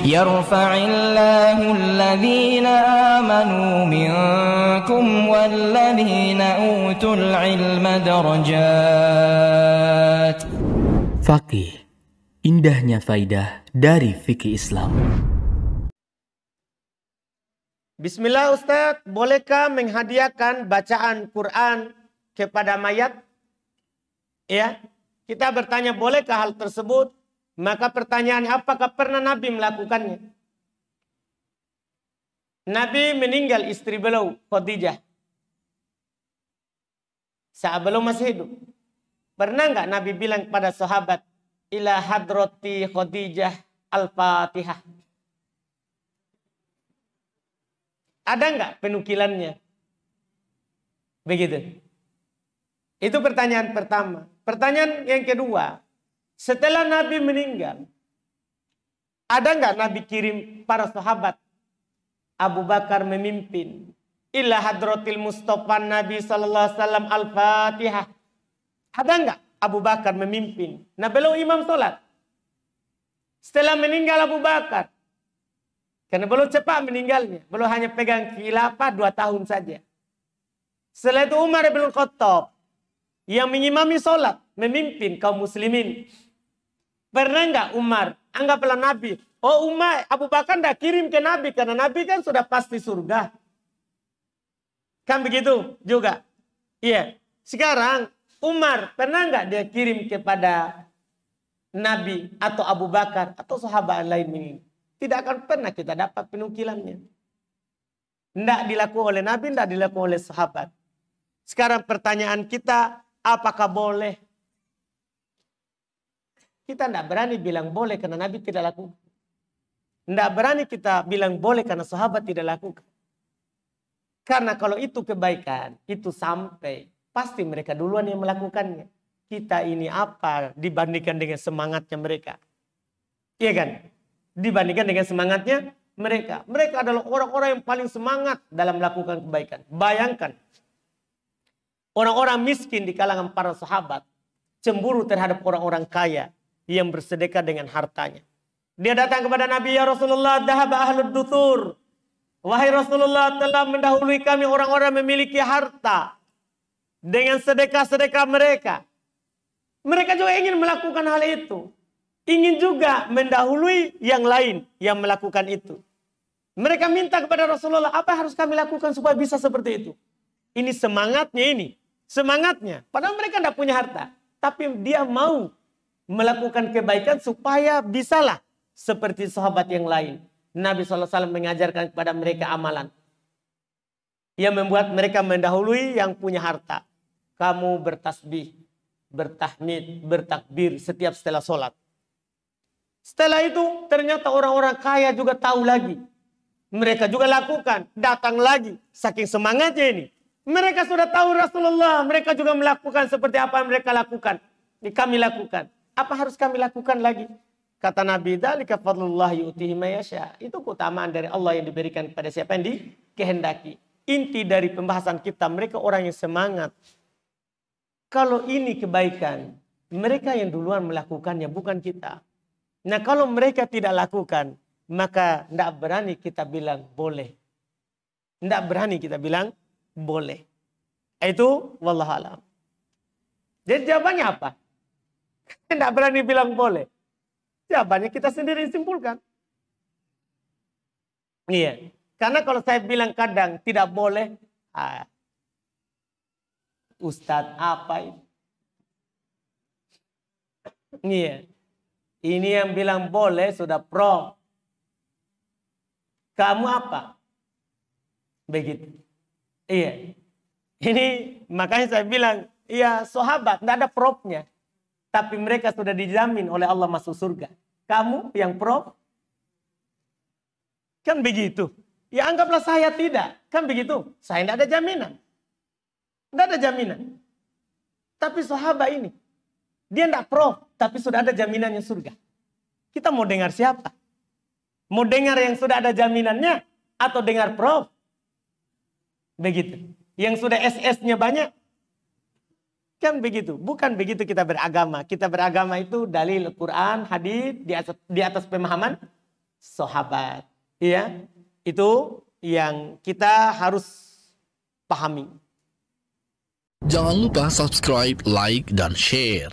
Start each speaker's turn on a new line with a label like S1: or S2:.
S1: يرفع الله الذين آمنوا منكم والذين أوتوا العلم درجات.
S2: Faqih, indahnya faidah dari fikih Islam.
S3: Bismillah Ustaz, bolehkah menghadiahkan bacaan Quran kepada mayat? Ya, kita bertanya bolehkah hal tersebut? Maka pertanyaannya, apakah pernah Nabi melakukannya? Nabi meninggal istri beliau, Khadijah. Saat beliau masih hidup. Pernah nggak Nabi bilang kepada sahabat, ila hadrati Khadijah al-Fatihah? Ada nggak penukilannya? Begitu. Itu pertanyaan pertama. Pertanyaan yang kedua, setelah Nabi meninggal, ada nggak Nabi kirim para sahabat? Abu Bakar memimpin. Ila hadratil Mustafa Nabi sallallahu alaihi wasallam al-Fatihah. Ada nggak Abu Bakar memimpin? Nah, beliau imam sholat. Setelah meninggal Abu Bakar, karena beliau cepat meninggalnya, beliau hanya pegang khilafah 2 tahun saja. Setelah itu Umar bin Khattab yang mengimami sholat, memimpin kaum muslimin. Pernah nggak Umar, anggaplah Nabi, oh Umar, Abu Bakar tidak kirim ke Nabi, karena Nabi kan sudah pasti surga. Kan begitu juga. Iya. Sekarang Umar, pernah nggak dia kirim kepada Nabi atau Abu Bakar atau sahabat lain ini? Tidak akan pernah kita dapat penukilannya. Tidak dilakukan oleh Nabi, tidak dilakukan oleh sahabat. Sekarang pertanyaan kita, apakah boleh? Kita tidak berani bilang boleh karena Nabi tidak lakukan. Tidak berani kita bilang boleh karena sahabat tidak lakukan. Karena kalau itu kebaikan, itu sampai, pasti mereka duluan yang melakukannya. Kita ini apa dibandingkan dengan semangatnya mereka? Iya kan? Dibandingkan dengan semangatnya mereka. Mereka adalah orang-orang yang paling semangat dalam melakukan kebaikan. Bayangkan, orang-orang miskin di kalangan para sahabat cemburu terhadap orang-orang kaya yang bersedekah dengan hartanya. Dia datang kepada Nabi, ya Rasulullah, dhahaba ahlud duthur. Wahai Rasulullah, telah mendahului kami orang-orang memiliki harta dengan sedekah-sedekah mereka. Mereka juga ingin melakukan hal itu. Ingin juga mendahului yang lain yang melakukan itu. Mereka minta kepada Rasulullah, apa harus kami lakukan supaya bisa seperti itu? Ini semangatnya ini. Semangatnya. Padahal mereka tidak punya harta. Tapi dia mau melakukan kebaikan supaya bisalah seperti sahabat yang lain. Nabi SAW mengajarkan kepada mereka amalan yang membuat mereka mendahului yang punya harta. Kamu bertasbih, bertahmid, bertakbir setiap setelah sholat. Setelah itu ternyata orang-orang kaya juga tahu lagi. Mereka juga lakukan, datang lagi. Saking semangatnya ini. Mereka sudah tahu Rasulullah, mereka juga melakukan seperti apa yang mereka lakukan. Ini kami lakukan. Apa harus kami lakukan lagi? Kata Nabi, dzalika fadlullah yu'tihi may yasha. Itu keutamaan dari Allah yang diberikan kepada siapa yang dikehendaki. Inti dari pembahasan kita, mereka orang yang semangat. Kalau ini kebaikan, mereka yang duluan melakukannya, bukan kita. Nah, kalau mereka tidak lakukan, maka tidak berani kita bilang boleh. Tidak berani kita bilang boleh. Itu wallahu a'lam. Jadi jawabannya apa? Tidak berani bilang boleh. Jawabannya kita sendiri simpulkan. Iya. Karena kalau saya bilang kadang tidak boleh, Ustadz apa ini? Iya. Ini yang bilang boleh sudah pro. Kamu apa? Begitu. Iya. Ini makanya saya bilang, iya sahabat, tidak ada profnya. Tapi mereka sudah dijamin oleh Allah masuk surga. Kamu yang prof? Kan begitu. Ya anggaplah saya tidak. Kan begitu. Saya tidak ada jaminan. Tidak ada jaminan. Tapi sahabat ini, dia tidak prof, tapi sudah ada jaminannya surga. Kita mau dengar siapa? Mau dengar yang sudah ada jaminannya atau dengar prof? Begitu. Yang sudah SS-nya banyak. Kan begitu. Bukan begitu kita beragama. Kita beragama itu dalil Quran, hadis di atas pemahaman sahabat. Ya, itu yang kita harus pahami.
S4: Jangan lupa subscribe, like, dan share.